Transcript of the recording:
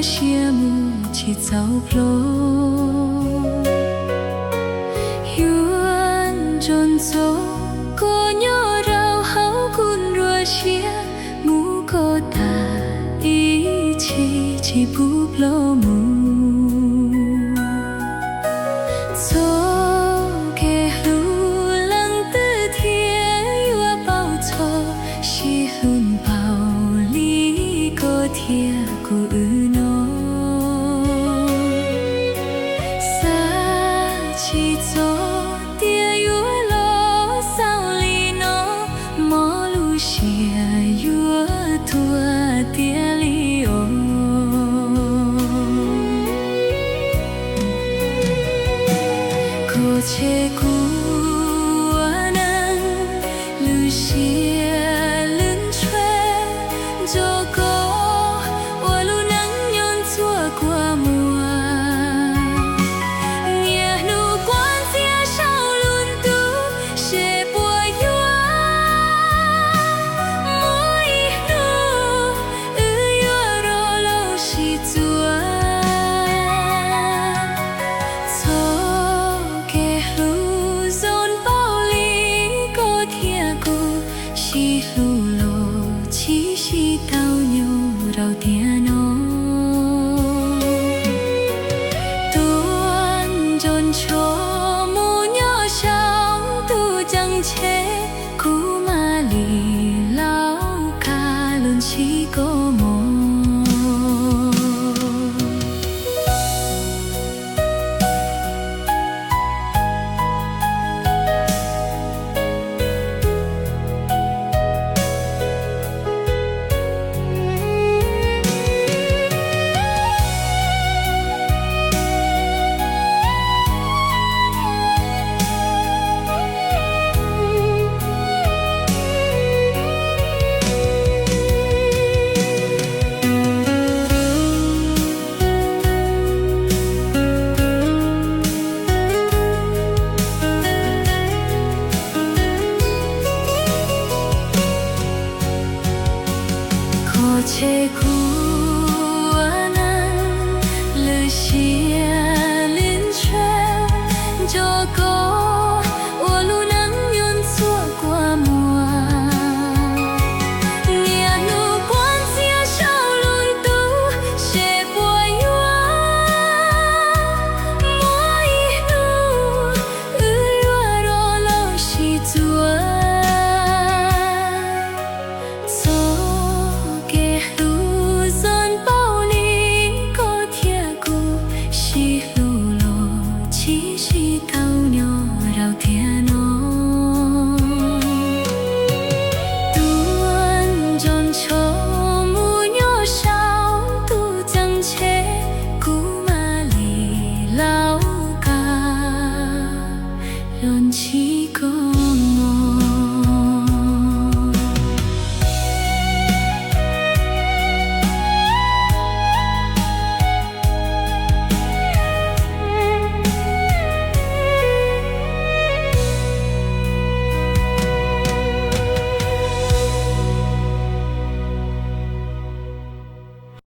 谢幕起走路，远中走过牛绕好滚若些，木过大一起起不落幕，走给路冷的天又报错，西hun报里过天古诺。起走跌月落扫里诺，马路下月多跌里哦。过切古我能路下冷吹，就过我路能用做过目。西路路七夕到牛绕天哦，端准秋木鸟小渡江切，古马里老卡伦起过梦。切古